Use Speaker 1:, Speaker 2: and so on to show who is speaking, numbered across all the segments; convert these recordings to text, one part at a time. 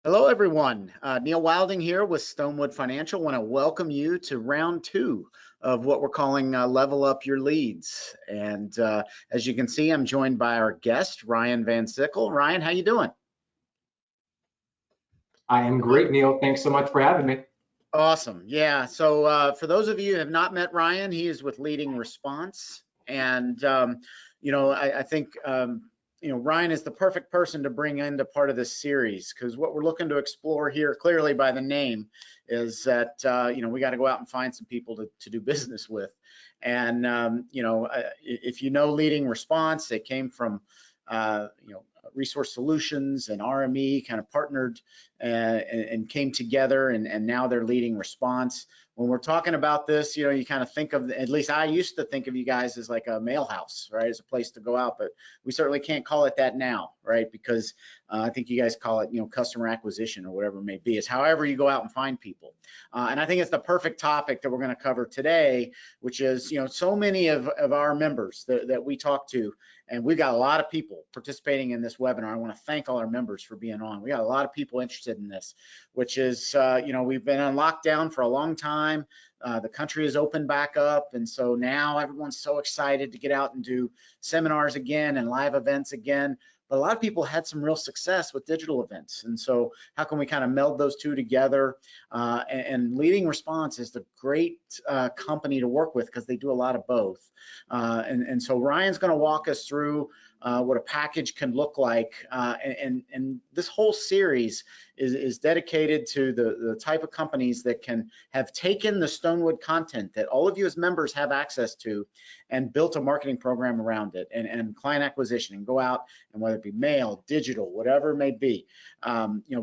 Speaker 1: Hello, everyone. Neil Wilding here with Stonewood Financial. I want to welcome you to round two of what we're calling Level Up Your Leads. And as you can see, I'm joined by our guest, Ryan Van Sickle. Ryan, how you doing?
Speaker 2: I am great, Neil. Thanks so much for having me.
Speaker 1: Awesome. Yeah. So for those of you who have not met Ryan, he is with Leading Response. And, I think, Ryan is the perfect person to bring into part of this series, because what we're looking to explore here, clearly by the name, is that, we got to go out and find some people to do business with. And, if you know Leading Response, they came from, Resource Solutions and RME kind of partnered and came together, and now they're Leading Response. When we're talking about this, you kind of think of, at least I used to think of you guys as like a mail house, right, as a place to go out, but we certainly can't call it that now, right, because I think you guys call it, customer acquisition or whatever it may be. It's however you go out and find people. And I think it's the perfect topic that we're going to cover today, which is, so many of our members that we talk to, and we've got a lot of people participating in this webinar. I want to thank all our members for being on. We got a lot of people interested in this, which is, we've been on lockdown for a long time. The country has opened back up. And so now everyone's so excited to get out and do seminars again and live events again. But a lot of people had some real success with digital events. And so how can we kind of meld those two together? And Leading Response is the great company to work with, because they do a lot of both. And so Ryan's going to walk us through what a package can look like. And this whole series is dedicated to the type of companies that can have taken the Stonewood content that all of you as members have access to and built a marketing program around it, and client acquisition, and go out, and whether it be mail, digital, whatever it may be,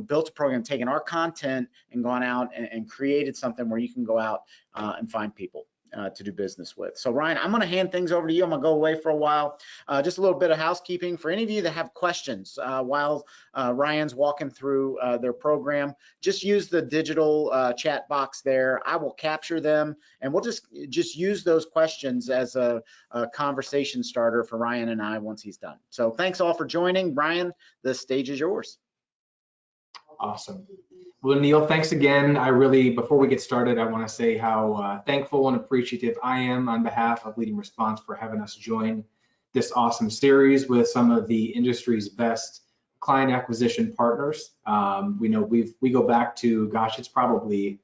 Speaker 1: built a program, taken our content and gone out and created something where you can go out and find people to do business with. So Ryan, I'm going to hand things over to you. I'm going to go away for a while. Just a little bit of housekeeping for any of you that have questions while Ryan's walking through their program. Just use the digital chat box there. I will capture them, and we'll just use those questions as a conversation starter for Ryan and I once he's done. So thanks all for joining. Ryan, the stage is yours.
Speaker 2: Awesome. Well, Neil, thanks again. Before we get started, I want to say how thankful and appreciative I am on behalf of Leading Response for having us join this awesome series with some of the industry's best client acquisition partners. We go back to, gosh, it's probably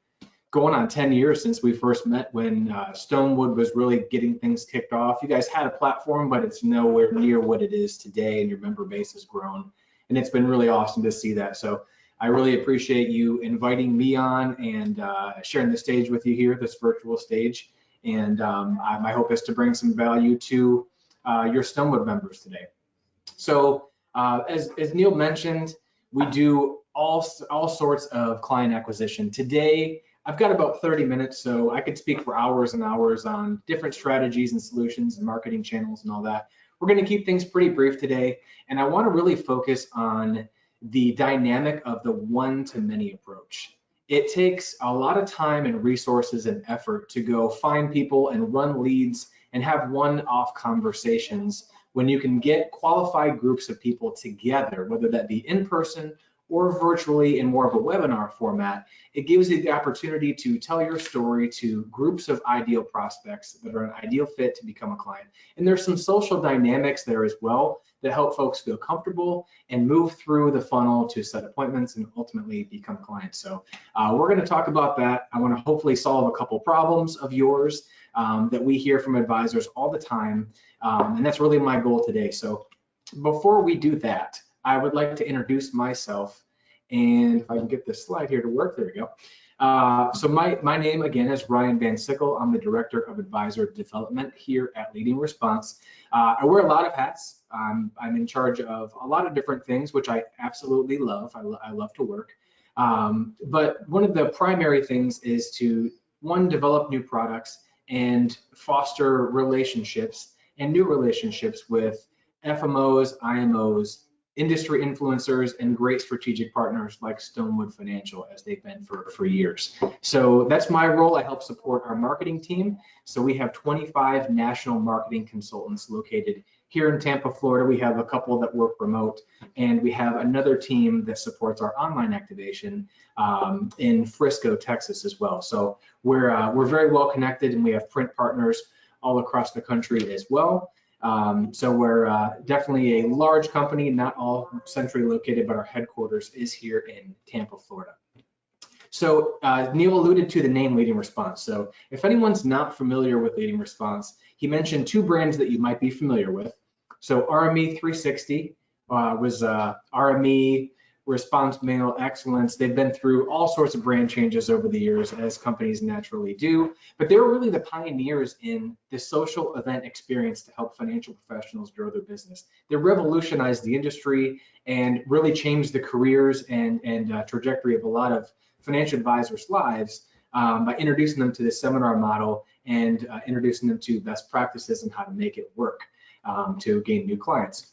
Speaker 2: going on 10 years since we first met, when Stonewood was really getting things kicked off. You guys had a platform, but it's nowhere near what it is today, and your member base has grown. And it's been really awesome to see that. So I really appreciate you inviting me on and sharing the stage with you here, this virtual stage. And my hope is to bring some value to your Stonewood members today. So as Neil mentioned, we do all sorts of client acquisition. Today, I've got about 30 minutes, so I could speak for hours and hours on different strategies and solutions and marketing channels and all that. We're going to keep things pretty brief today, and I want to really focus on the dynamic of the one-to-many approach. It takes a lot of time and resources and effort to go find people and run leads and have one-off conversations when you can get qualified groups of people together, whether that be in person or virtually in more of a webinar format. It gives you the opportunity to tell your story to groups of ideal prospects that are an ideal fit to become a client. And there's some social dynamics there as well that help folks feel comfortable and move through the funnel to set appointments and ultimately become clients. So we're going to talk about that. I want to hopefully solve a couple problems of yours that we hear from advisors all the time. And that's really my goal today. So before we do that, I would like to introduce myself, and if I can get this slide here to work, there we go. So my name again is Ryan Van Sickle. I'm the Director of Advisor Development here at Leading Response. I wear a lot of hats. I'm in charge of a lot of different things, which I absolutely love. I love to work. But one of the primary things is to, one, develop new products and foster relationships and new relationships with FMOs, IMOs, industry influencers, and great strategic partners like Stonewood Financial, as they've been for years. So that's my role. I help support our marketing team. So we have 25 national marketing consultants located here in Tampa, Florida, we have a couple that work remote, and we have another team that supports our online activation in Frisco, Texas as well. So we're very well connected, and we have print partners all across the country as well. So we're definitely a large company, not all centrally located, but our headquarters is here in Tampa, Florida. So Neil alluded to the name Leading Response. So if anyone's not familiar with Leading Response, he mentioned two brands that you might be familiar with. So RME 360 was RME Response Mail Excellence. They've been through all sorts of brand changes over the years, as companies naturally do, but they were really the pioneers in the social event experience to help financial professionals grow their business. They revolutionized the industry and really changed the careers and trajectory of a lot of financial advisors' lives by introducing them to the seminar model and introducing them to best practices and how to make it work to gain new clients.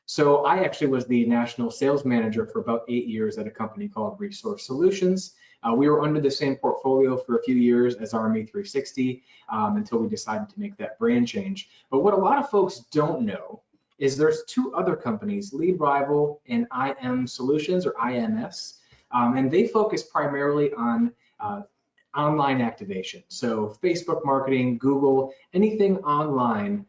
Speaker 2: So I actually was the national sales manager for about 8 years at a company called Resource Solutions. We were under the same portfolio for a few years as RME 360 until we decided to make that brand change. But what a lot of folks don't know is there's two other companies, Lead Rival and IM Solutions, or IMS, and they focus primarily on online activation. So Facebook marketing, Google, anything online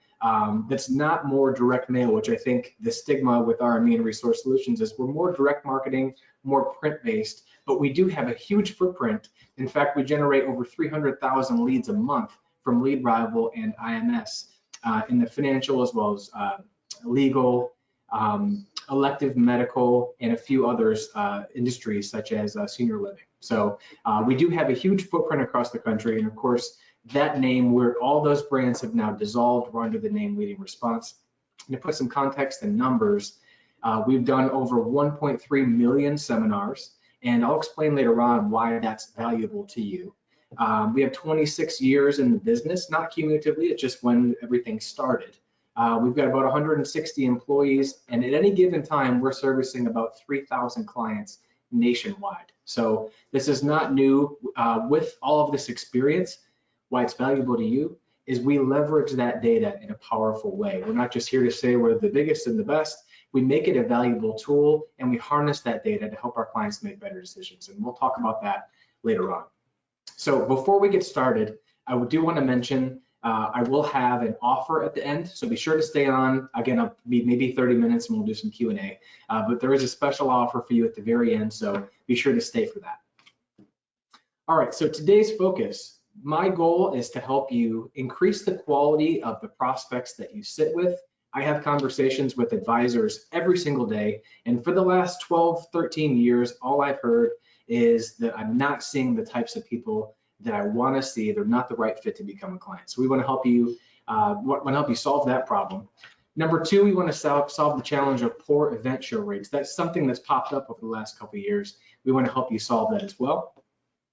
Speaker 2: that's not more direct mail, which I think the stigma with RME and Resource Solutions is we're more direct marketing, more print-based, but we do have a huge footprint. In fact, we generate over 300,000 leads a month from Lead Rival and IMS in the financial as well as legal, elective medical, and a few others industries such as senior living. So we do have a huge footprint across the country, and of course, that name, where all those brands have now dissolved, we're under the name Leading Response. And to put some context and numbers, we've done over 1.3 million seminars, and I'll explain later on why that's valuable to you. We have 26 years in the business, not cumulatively, it's just when everything started. We've got about 160 employees, and at any given time, we're servicing about 3,000 clients nationwide. So this is not new. With all of this experience, why it's valuable to you is we leverage that data in a powerful way. We're not just here to say we're the biggest and the best. We make it a valuable tool, and we harness that data to help our clients make better decisions. And we'll talk about that later on. So before we get started, I do want to mention I will have an offer at the end, so be sure to stay on. Again, I'll be maybe 30 minutes and we'll do some Q&A, but there is a special offer for you at the very end, so be sure to stay for that. All right, so today's focus, my goal is to help you increase the quality of the prospects that you sit with. I have conversations with advisors every single day, and for the last 12, 13 years, all I've heard is that I'm not seeing the types of people that I want to see. They're not the right fit to become a client. So we want to help you solve that problem. Number two, we want to solve the challenge of poor event show rates. That's something that's popped up over the last couple of years. We want to help you solve that as well.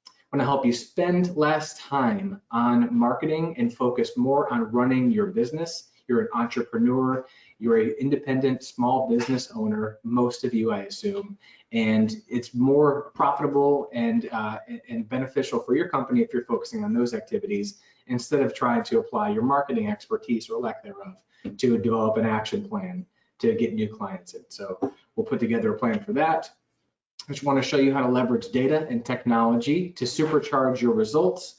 Speaker 2: I want to help you spend less time on marketing and focus more on running your business. You're an entrepreneur, you're an independent small business owner, most of you, I assume, and it's more profitable and beneficial for your company if you're focusing on those activities instead of trying to apply your marketing expertise or lack thereof to develop an action plan to get new clients in. So we'll put together a plan for that. I just want to show you how to leverage data and technology to supercharge your results.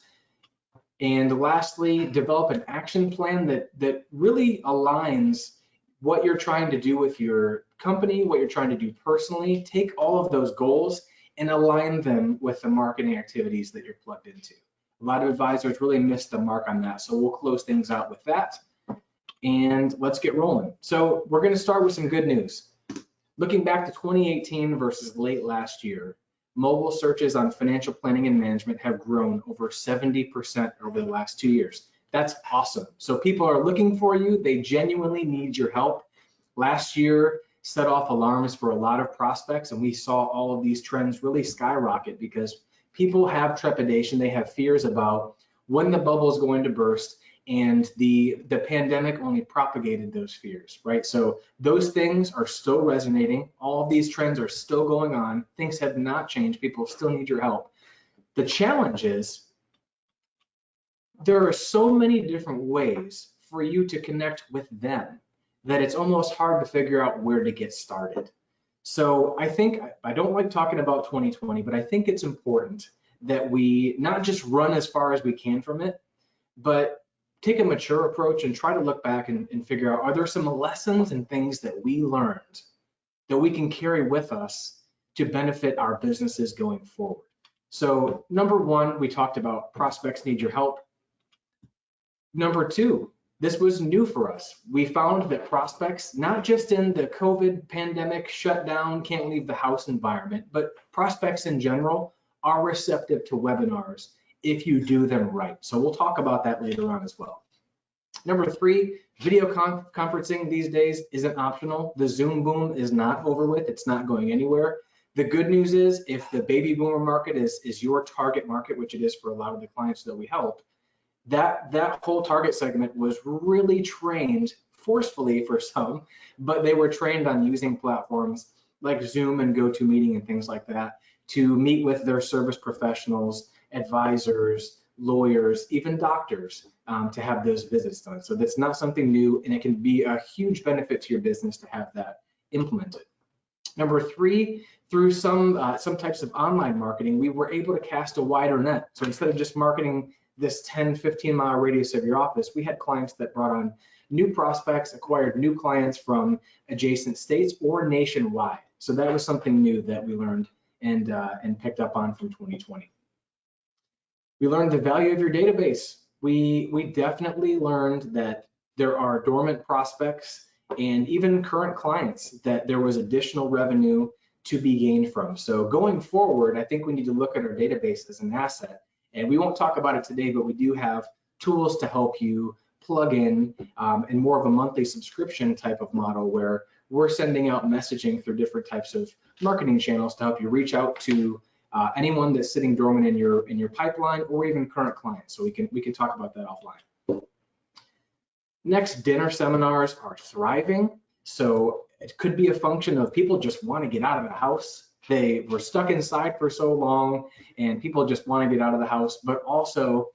Speaker 2: And lastly, develop an action plan that really aligns what you're trying to do with your company, what you're trying to do personally. Take all of those goals and align them with the marketing activities that you're plugged into. A lot of advisors really miss the mark on that. So we'll close things out with that. And let's get rolling. So we're going to start with some good news. Looking back to 2018 versus late last year, mobile searches on financial planning and management have grown over 70% over the last 2 years. That's awesome. So people are looking for you. They genuinely need your help. Last year set off alarms for a lot of prospects, and we saw all of these trends really skyrocket because people have trepidation. They have fears about when the bubble is going to burst, and the pandemic only propagated those fears, right? So those things are still resonating. All of these trends are still going on. Things have not changed. People still need your help. The challenge is there are so many different ways for you to connect with them. that it's almost hard to figure out where to get started. So I think, I don't like talking about 2020, but I think it's important that we not just run as far as we can from it, but take a mature approach and try to look back and figure out, are there some lessons and things that we learned that we can carry with us to benefit our businesses going forward? So number one, we talked about prospects need your help. Number two, this was new for us. We found that prospects, not just in the COVID pandemic shutdown, can't leave the house environment, but prospects in general are receptive to webinars if you do them right. So we'll talk about that later on as well. Number three, video conferencing these days isn't optional. The Zoom boom is not over with. It's not going anywhere. The good news is, if the baby boomer market is your target market, which it is for a lot of the clients that we help, that whole target segment was really trained forcefully for some, but they were trained on using platforms like Zoom and GoToMeeting and things like that to meet with their service professionals, advisors, lawyers, even doctors, to have those visits done. So that's not something new, and it can be a huge benefit to your business to have that implemented. Number three, through some types of online marketing, we were able to cast a wider net. So instead of just marketing this 10, 15-mile radius of your office, we had clients that brought on new prospects, acquired new clients from adjacent states or nationwide. So that was something new that we learned and picked up on from 2020. We learned the value of your database. We definitely learned that there are dormant prospects and even current clients that there was additional revenue to be gained from. So going forward, I think we need to look at our database as an asset. And we won't talk about it today, but we do have tools to help you plug in more of a monthly subscription type of model where we're sending out messaging through different types of marketing channels to help you reach out to anyone that's sitting dormant in your pipeline or even current clients. So we can talk about that offline. Next, dinner seminars are thriving. So it could be a function of people just want to get out of the house. They were stuck inside for so long and people just want to get out of the house, but also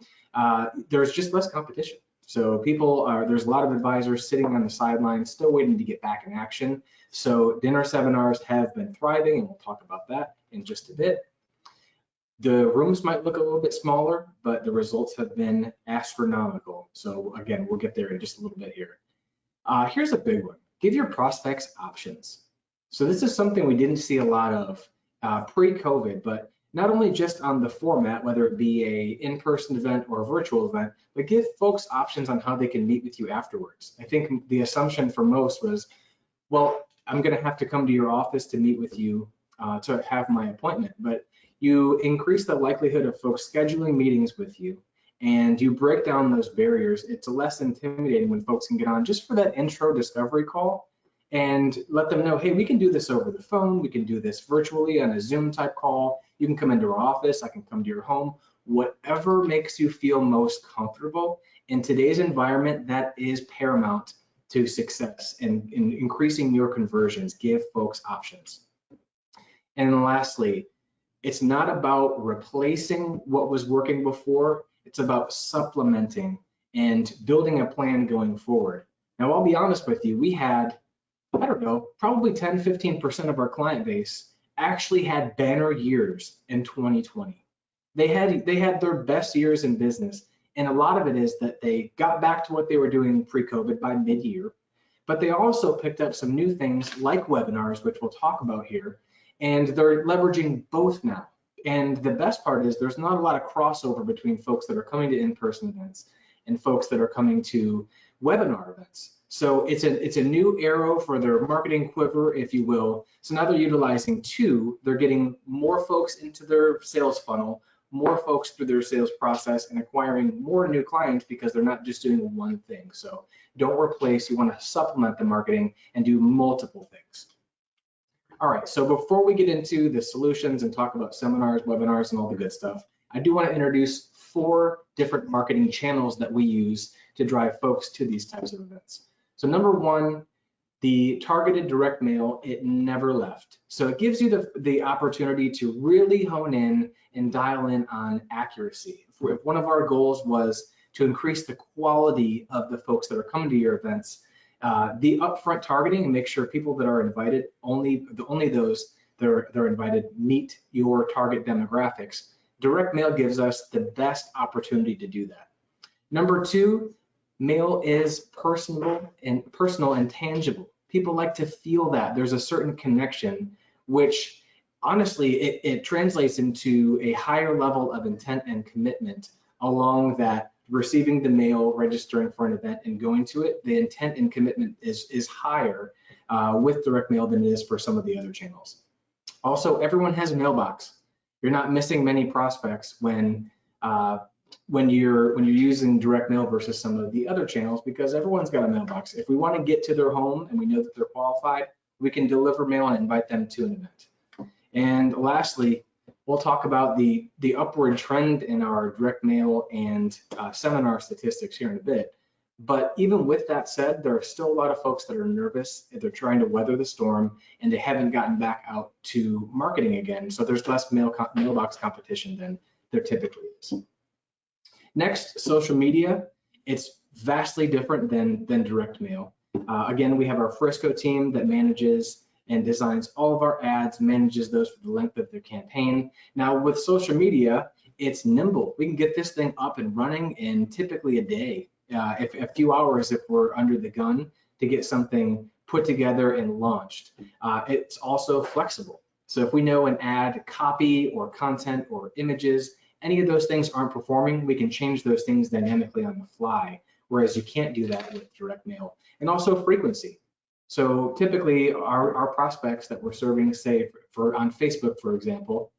Speaker 2: there's just less competition. So there's a lot of advisors sitting on the sidelines still waiting to get back in action. So dinner seminars have been thriving, and we'll talk about that in just a bit. The rooms might look a little bit smaller, but the results have been astronomical. So again, we'll get there in just a little bit here. Here's a big one. Give your prospects options. So this is something we didn't see a lot of pre-COVID, but not only just on the format, whether it be a in-person event or a virtual event, but give folks options on how they can meet with you afterwards. I think the assumption for most was, well, I'm gonna have to come to your office to meet with you to have my appointment, but you increase the likelihood of folks scheduling meetings with you, and you break down those barriers. It's less intimidating when folks can get on just for that intro discovery call and let them know, hey, we can do this over the phone, we can do this virtually on a Zoom type call, you can come into our office, I can come to your home, whatever makes you feel most comfortable. In today's environment, that is paramount to success and in increasing your conversions. Give folks options. And lastly, it's not about replacing what was working before, it's about supplementing and building a plan going forward. Now, I'll be honest with you, we had, I don't know, probably 10, 15% of our client base actually had banner years in 2020. They had their best years in business. And a lot of it is that they got back to what they were doing pre-COVID by mid-year, but they also picked up some new things like webinars, which we'll talk about here, and they're leveraging both now. And the best part is there's not a lot of crossover between folks that are coming to in-person events and folks that are coming to webinar events. So it's a new arrow for their marketing quiver, if you will. So now they're utilizing two. They're getting more folks into their sales funnel, more folks through their sales process, and acquiring more new clients because they're not just doing one thing. So don't replace, you want to supplement the marketing and do multiple things. All right, so before we get into the solutions and talk about seminars, webinars, and all the good stuff, I do want to introduce 4 different marketing channels that we use to drive folks to these types of events. So number 1, the targeted direct mail, it never left. So it gives you the opportunity to really hone in and dial in on accuracy. If one of our goals was to increase the quality of the folks that are coming to your events, The upfront targeting, and make sure people that are invited, only those that are invited meet your target demographics. Direct mail gives us the best opportunity to do that. Number two, mail is personal and tangible. People like to feel that there's a certain connection, which honestly, it translates into a higher level of intent and commitment along that receiving the mail, registering for an event, and going to it. The intent and commitment is higher with direct mail than it is for some of the other channels. Also, everyone has a mailbox. You're not missing many prospects when you're using direct mail versus some of the other channels, because everyone's got a mailbox. If we want to get to their home and we know that they're qualified, we can deliver mail and invite them to an event. And lastly, we'll talk about the upward trend in our direct mail and seminar statistics here in a bit. But even with that said, there are still a lot of folks that are nervous. They're trying to weather the storm, and they haven't gotten back out to marketing again. So there's less mailbox competition than there typically is. Next, social media. It's vastly different than direct mail. Again, we have our Frisco team that manages and designs all of our ads, manages those for the length of their campaign. Now with social media, it's nimble. We can get this thing up and running in typically a day, if a few hours if we're under the gun to get something put together and launched. It's also flexible. So if we know an ad copy or content or images, any of those things aren't performing, we can change those things dynamically on the fly, whereas you can't do that with direct mail. And also frequency. So typically our prospects that we're serving, say on Facebook, for example,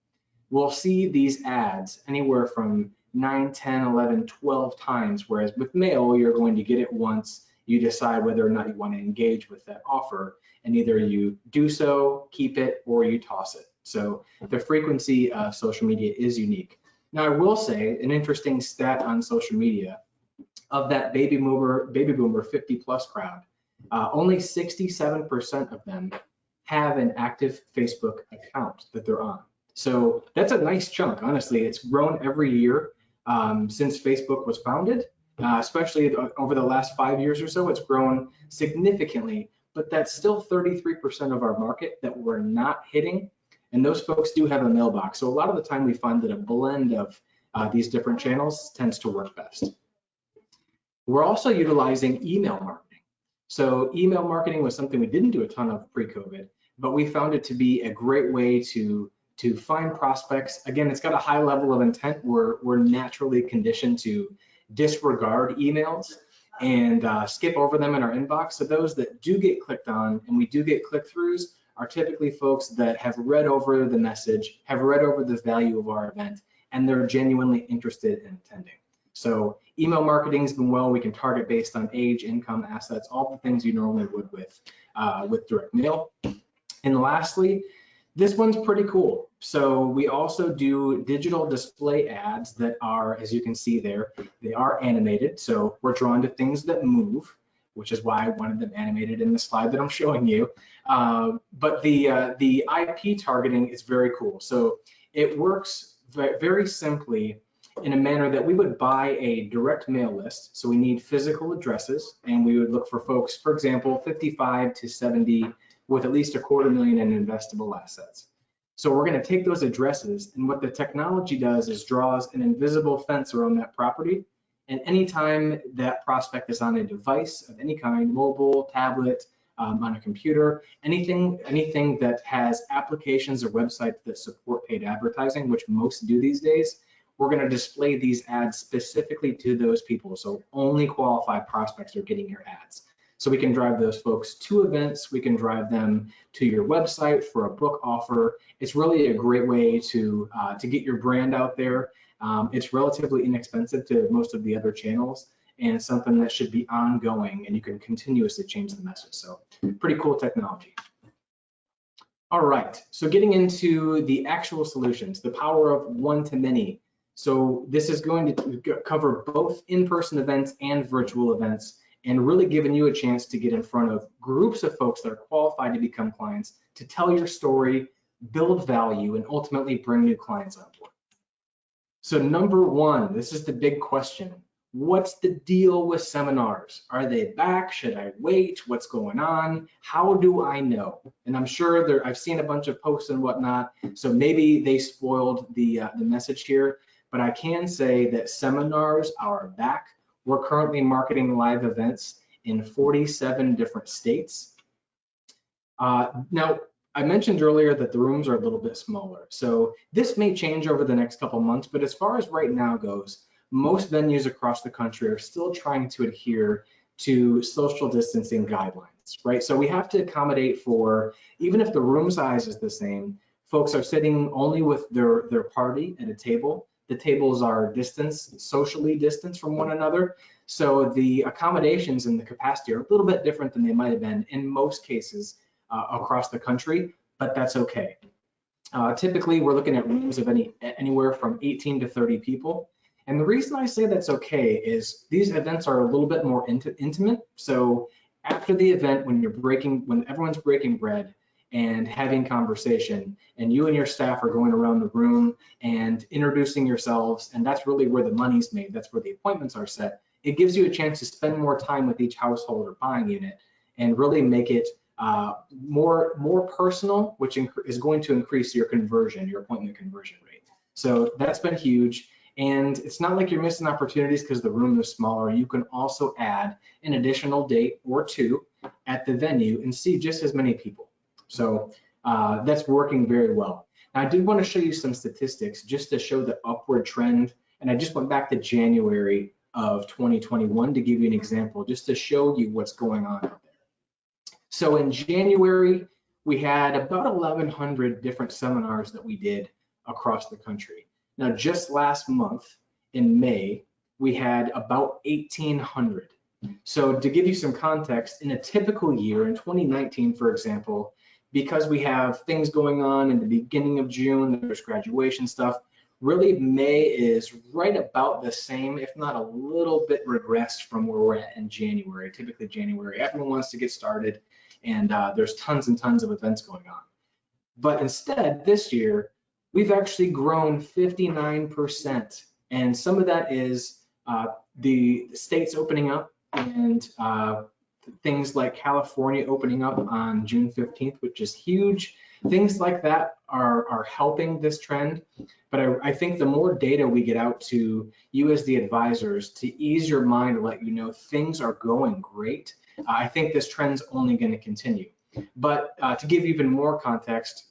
Speaker 2: will see these ads anywhere from 9, 10, 11, 12 times, whereas with mail, you're going to get it once, you decide whether or not you want to engage with that offer, and either you do so, keep it, or you toss it. So the frequency of social media is unique. Now I will say an interesting stat on social media, of that baby boomer 50 plus crowd, only 67% of them have an active Facebook account that they're on. So that's a nice chunk, honestly. It's grown every year since Facebook was founded, especially over the last 5 years or so. It's grown significantly, but that's still 33% of our market that we're not hitting. And those folks do have a mailbox. So a lot of the time we find that a blend of these different channels tends to work best. We're also utilizing email marketing. So email marketing was something we didn't do a ton of pre-COVID, but we found it to be a great way to find prospects. Again, it's got a high level of intent. We're naturally conditioned to disregard emails and skip over them in our inbox. So those that do get clicked on and we do get click-throughs are typically folks that have read over the message, have read over the value of our event, and they're genuinely interested in attending. So email marketing's been well. We can target based on age, income, assets, all the things you normally would with direct mail. And lastly, this one's pretty cool. So we also do digital display ads that are, as you can see there, they are animated. So we're drawn to things that move, which is why I wanted them animated in the slide that I'm showing you. But the IP targeting is very cool. So it works very simply in a manner that we would buy a direct mail list. So we need physical addresses, and we would look for folks, for example, 55 to 70 with at least $250,000 in investable assets. So we're going to take those addresses, and what the technology does is draws an invisible fence around that property. And anytime that prospect is on a device of any kind, mobile, tablet, on a computer, anything that has applications or websites that support paid advertising, which most do these days, we're going to display these ads specifically to those people. So only qualified prospects are getting your ads. So we can drive those folks to events. We can drive them to your website for a book offer. It's really a great way to get your brand out there. It's relatively inexpensive to most of the other channels, and it's something that should be ongoing, and you can continuously change the message. So pretty cool technology. All right, so getting into the actual solutions, the power of one-to-many. So this is going to cover both in-person events and virtual events, and really giving you a chance to get in front of groups of folks that are qualified to become clients, to tell your story, build value, and ultimately bring new clients on board. So number one, this is the big question. What's the deal with seminars? Are they back? Should I wait? What's going on? How do I know? And I'm sure I've seen a bunch of posts and whatnot, so maybe they spoiled the message here, but I can say that seminars are back. We're currently marketing live events in 47 different states. Now, I mentioned earlier that the rooms are a little bit smaller, so this may change over the next couple months, but as far as right now goes, most venues across the country are still trying to adhere to social distancing guidelines, right? So we have to accommodate for, even if the room size is the same, folks are sitting only with their party at a table. The tables are socially distanced from one another. So the accommodations and the capacity are a little bit different than they might have been in most cases across the country, but that's okay. Typically, we're looking at rooms of anywhere from 18 to 30 people. And the reason I say that's okay is these events are a little bit more intimate. So after the event, when everyone's breaking bread and having conversation, and you and your staff are going around the room and introducing yourselves, and that's really where the money's made, that's where the appointments are set, it gives you a chance to spend more time with each household or buying unit and really make it more personal, which is going to increase your appointment conversion rate. So that's been huge. And it's not like you're missing opportunities because the room is smaller. You can also add an additional date or two at the venue and see just as many people. So that's working very well. Now, I did want to show you some statistics just to show the upward trend. And I just went back to January of 2021 to give you an example, just to show you what's going on out there. So in January, we had about 1,100 different seminars that we did across the country. Now, just last month in May, we had about 1,800. So to give you some context, in a typical year, in 2019, for example, because we have things going on in the beginning of June, there's graduation stuff, really May is right about the same, if not a little bit regressed from where we're at in January. Typically January, everyone wants to get started, and there's tons and tons of events going on. But instead, this year, we've actually grown 59%. And some of that is the states opening up and things like California opening up on June 15th, which is huge. Things like that are helping this trend. But I think the more data we get out to you as the advisors to ease your mind to let you know things are going great, I think this trend's only going to continue. But to give even more context,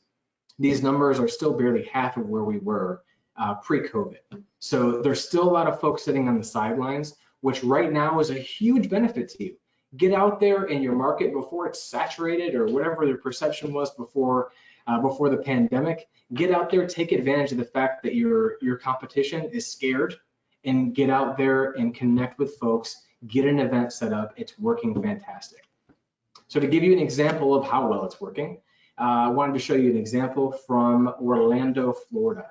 Speaker 2: these numbers are still barely half of where we were pre-COVID. So there's still a lot of folks sitting on the sidelines, which right now is a huge benefit to you. Get out there in your market before it's saturated or whatever the perception was before the pandemic. Get out there, take advantage of the fact that your competition is scared, and get out there and connect with folks, get an event set up. It's working fantastic. So to give you an example of how well it's working, I wanted to show you an example from Orlando, Florida.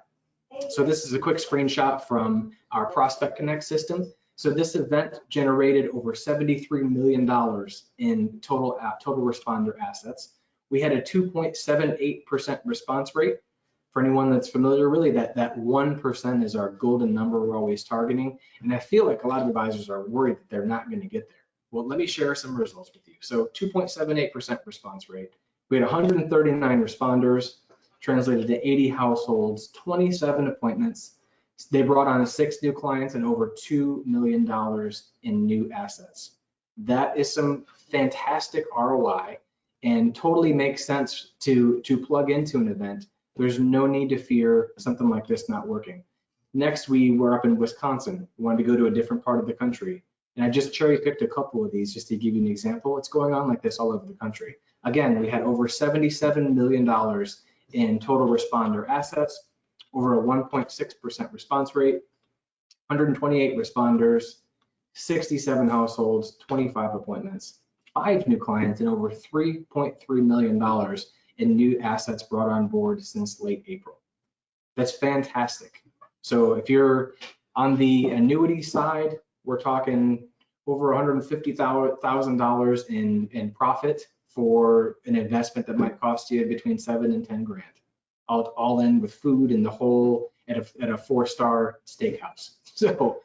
Speaker 2: So this is a quick screenshot from our Prospect Connect system. So this event generated over $73 million in total responder assets. We had a 2.78% response rate. For anyone that's familiar, really that 1% is our golden number we're always targeting. And I feel like a lot of advisors are worried that they're not going to get there. Well, let me share some results with you. So 2.78% response rate. We had 139 responders, translated to 80 households, 27 appointments. They brought on 6 new clients and over $2 million in new assets. That is some fantastic ROI and totally makes sense to plug into an event. There's no need to fear something like this not working. Next, we were up in Wisconsin. We wanted to go to a different part of the country. And I just cherry picked a couple of these just to give you an example. It's going on like this all over the country. Again, we had over $77 million in total responder assets, over a 1.6% response rate, 128 responders, 67 households, 25 appointments, 5 new clients, and over $3.3 million in new assets brought on board since late April. That's fantastic. So if you're on the annuity side, we're talking over $150,000 in profit for an investment that might cost you between 7 and 10 grand, all in with food and the whole at a 4-star steakhouse. So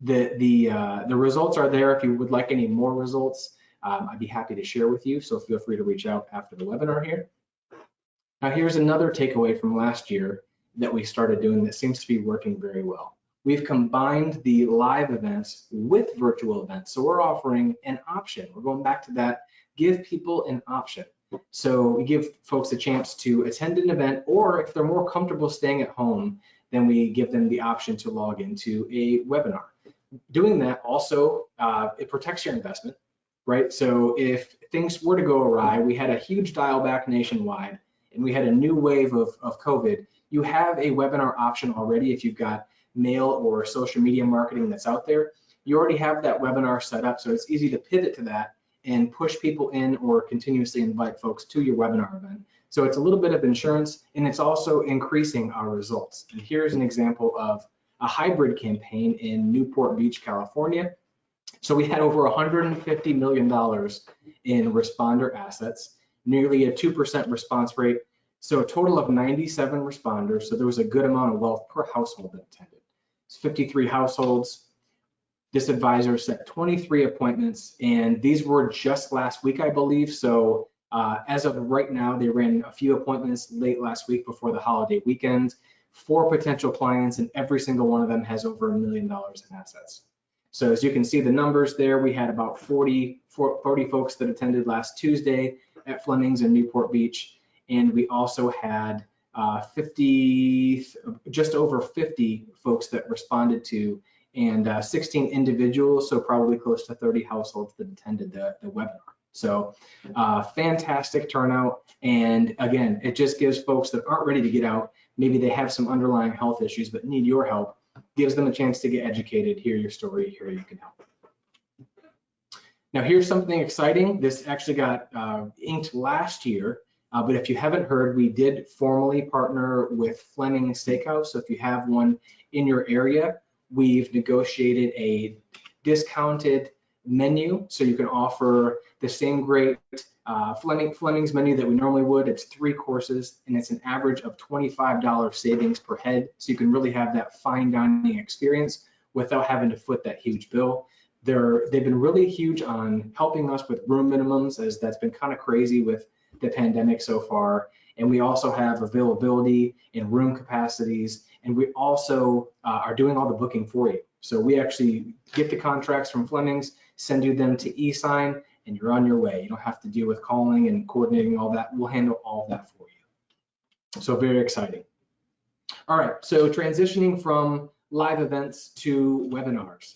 Speaker 2: The results are there. If you would like any more results, I'd be happy to share with you. So feel free to reach out after the webinar here. Now here's another takeaway from last year that we started doing that seems to be working very well. We've combined the live events with virtual events. So we're offering an option. We're going back to that, give people an option. So we give folks a chance to attend an event, or if they're more comfortable staying at home, then we give them the option to log into a webinar. Doing that also, it protects your investment, right? So if things were to go awry, we had a huge dial back nationwide, and we had a new wave of COVID, you have a webinar option already. If you've got mail or social media marketing that's out there, you already have that webinar set up, so it's easy to pivot to that and push people in or continuously invite folks to your webinar event. So it's a little bit of insurance, and it's also increasing our results. And here's an example of a hybrid campaign in Newport Beach, California. So we had over $150 million in responder assets, nearly a 2% response rate. So a total of 97 responders. So there was a good amount of wealth per household that attended. It's 53 households. This advisor set 23 appointments, and these were just last week, I believe. So as of right now, they ran a few appointments late last week before the holiday weekend. 4 potential clients, and every single one of them has over $1 million in assets. So as you can see the numbers there, we had about 40 folks that attended last Tuesday at Fleming's in Newport Beach. And we also had just over 50 folks that responded to, and 16 individuals, so probably close to 30 households that attended the webinar. So fantastic turnout. And again, it just gives folks that aren't ready to get out, maybe they have some underlying health issues but need your help, gives them a chance to get educated, hear your story, here you can help. Now here's something exciting. This actually got inked last year, but if you haven't heard, we did formally partner with Fleming's Steakhouse. So if you have one in your area, we've negotiated a discounted menu, so you can offer the same great Fleming's menu that we normally would. It's 3 courses, and it's an average of $25 savings per head. So you can really have that fine dining experience without having to foot that huge bill. They've been really huge on helping us with room minimums, as that's been kind of crazy with the pandemic so far. And we also have availability and room capacities, and we also are doing all the booking for you. So we actually get the contracts from Fleming's, send you them to eSign, and you're on your way. You don't have to deal with calling and coordinating all that. We'll handle all of that for you. So very exciting. All right, so transitioning from live events to webinars.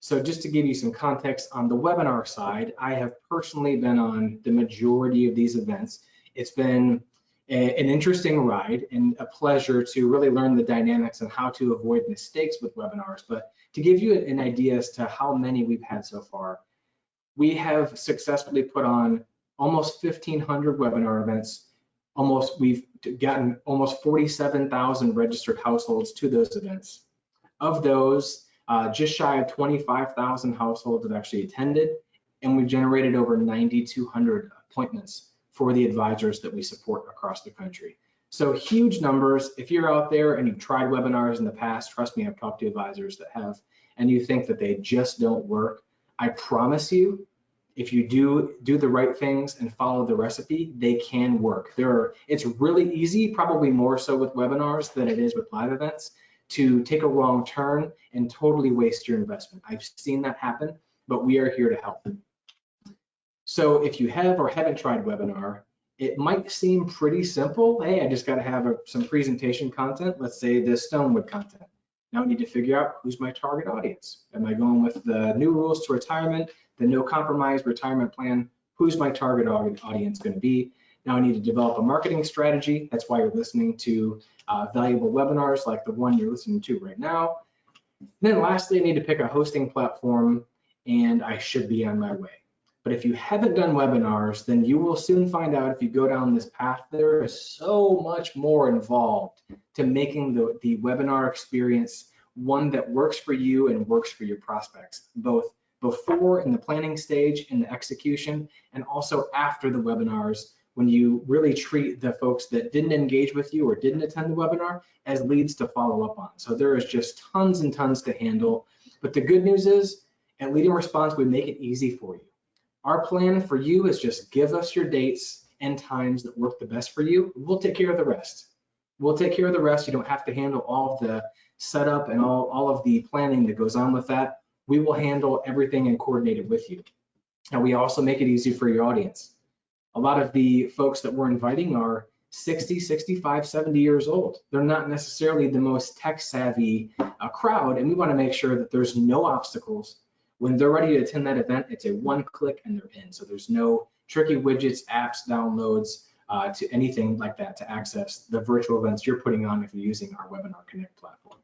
Speaker 2: So just to give you some context on the webinar side, I have personally been on the majority of these events. It's been an interesting ride and a pleasure to really learn the dynamics and how to avoid mistakes with webinars. But to give you an idea as to how many we've had so far, we have successfully put on almost 1,500 webinar events. We've gotten almost 47,000 registered households to those events. Of those, just shy of 25,000 households have actually attended, and we've generated over 9,200 appointments for the advisors that we support across the country. So huge numbers. If you're out there and you've tried webinars in the past, trust me, I've talked to advisors that have, and you think that they just don't work, I promise you, if you do the right things and follow the recipe, they can work. It's really easy, probably more so with webinars than it is with live events, to take a wrong turn and totally waste your investment. I've seen that happen, but we are here to help. So if you have or haven't tried webinar, it might seem pretty simple. Hey, I just got to have some presentation content. Let's say the Stonewood content. Now I need to figure out who's my target audience. Am I going with the new rules to retirement, the no compromise retirement plan? Who's my target audience going to be? Now I need to develop a marketing strategy. That's why you're listening to valuable webinars like the one you're listening to right now. And then lastly, I need to pick a hosting platform, and I should be on my way. But if you haven't done webinars, then you will soon find out, if you go down this path, there is so much more involved to making the webinar experience one that works for you and works for your prospects, both before in the planning stage, in the execution, and also after the webinars, when you really treat the folks that didn't engage with you or didn't attend the webinar as leads to follow up on. So there is just tons and tons to handle. But the good news is, at Leading Response, we make it easy for you. Our plan for you is just give us your dates and times that work the best for you. We'll take care of the rest. We'll take care of the rest. You don't have to handle all of the setup and all of the planning that goes on with that. We will handle everything and coordinate it with you. And we also make it easy for your audience. A lot of the folks that we're inviting are 60, 65, 70 years old. They're not necessarily the most tech savvy crowd, and we want to make sure that there's no obstacles. When they're ready to attend that event, it's a one click and they're in. So there's no tricky widgets, apps, downloads, to anything like that to access the virtual events you're putting on if you're using our Webinar Connect platform.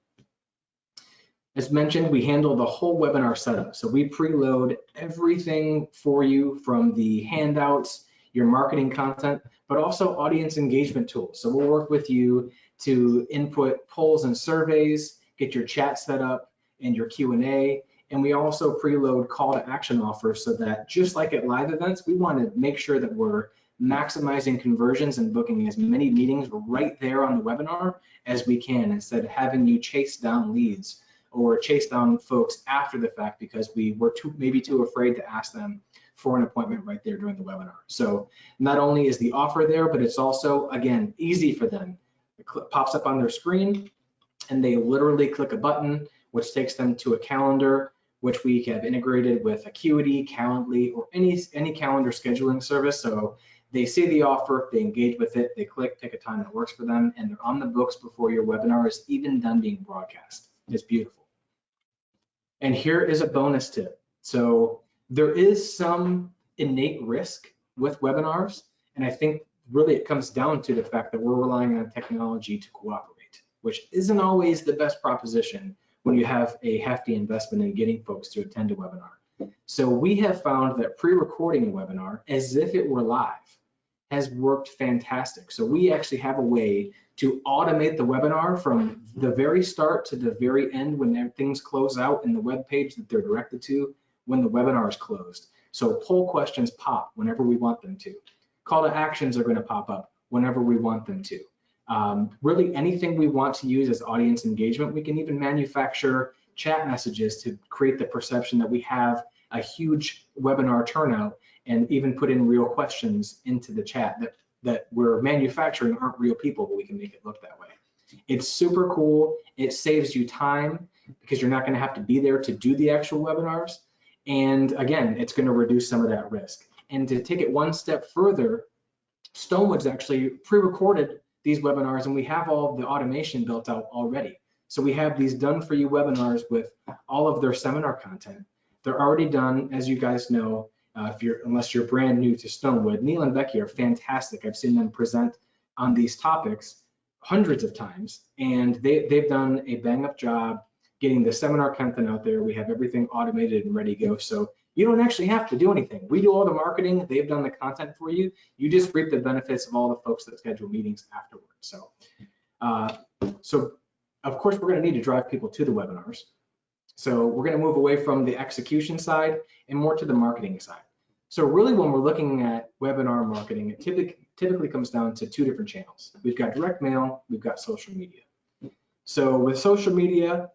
Speaker 2: As mentioned, we handle the whole webinar setup. So we preload everything for you, from the handouts, your marketing content, but also audience engagement tools. So we'll work with you to input polls and surveys, get your chat set up and your Q&A. And we also preload call to action offers, so that just like at live events, we want to make sure that we're maximizing conversions and booking as many meetings right there on the webinar as we can, instead of having you chase down leads or chase down folks after the fact because we were maybe too afraid to ask them for an appointment right there during the webinar. So not only is the offer there, but it's also, again, easy for them. It pops up on their screen and they literally click a button, which takes them to a calendar, which we have integrated with Acuity, Calendly, or any calendar scheduling service. So they see the offer, they engage with it, they click, pick a time that works for them, and they're on the books before your webinar is even done being broadcast. It's beautiful. And here is a bonus tip. So there is some innate risk with webinars, and I think really it comes down to the fact that we're relying on technology to cooperate, which isn't always the best proposition when you have a hefty investment in getting folks to attend a webinar. So we have found that pre-recording a webinar as if it were live has worked fantastic. So we actually have a way to automate the webinar from the very start to the very end when things close out in the web page that they're directed to when the webinar is closed. So poll questions pop whenever we want them to. Call to actions are going to pop up whenever we want them to. Really anything we want to use as audience engagement. We can even manufacture chat messages to create the perception that we have a huge webinar turnout, and even put in real questions into the chat that we're manufacturing aren't real people, but we can make it look that way. It's super cool. It saves you time because you're not going to have to be there to do the actual webinars. And again, it's going to reduce some of that risk. And to take it one step further, Stonewood's actually pre-recorded these webinars, and we have all of the automation built out already. So we have these done for you webinars with all of their seminar content. They're already done, as you guys know, unless you're brand new to Stonewood. Neil and Becky are fantastic. I've seen them present on these topics hundreds of times, and they've done a bang-up job getting the seminar content out there. We have everything automated and ready to go. So you don't actually have to do anything. We do all the marketing. They've done the content for you. You just reap the benefits of all the folks that schedule meetings afterwards. So, of course, we're going to need to drive people to the webinars. So we're going to move away from the execution side and more to the marketing side. So really, when we're looking at webinar marketing, it typically comes down to two different channels. We've got direct mail, we've got social media. So with social media,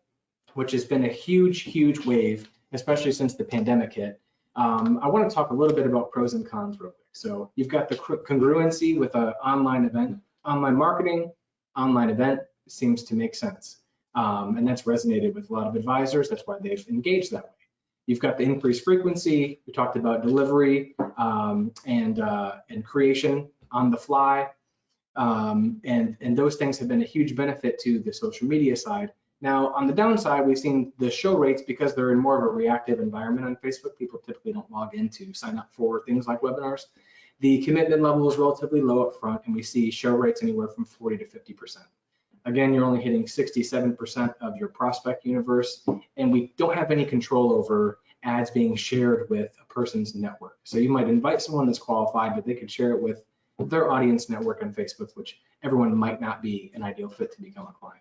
Speaker 2: which has been a huge, huge wave, especially since the pandemic hit, I want to talk a little bit about pros and cons real quick. So you've got the congruency with an online event, online marketing, online event seems to make sense. And that's resonated with a lot of advisors. That's why they've engaged that way. You've got the increased frequency. We talked about delivery and creation on the fly. And those things have been a huge benefit to the social media side. Now, on the downside, we've seen the show rates, because they're in more of a reactive environment on Facebook. People typically don't log in to sign up for things like webinars. The commitment level is relatively low up front, and we see show rates anywhere from 40 to 50%. Again, you're only hitting 67% of your prospect universe, and we don't have any control over ads being shared with a person's network. So you might invite someone that's qualified, but they could share it with their audience network on Facebook, which everyone might not be an ideal fit to become a client.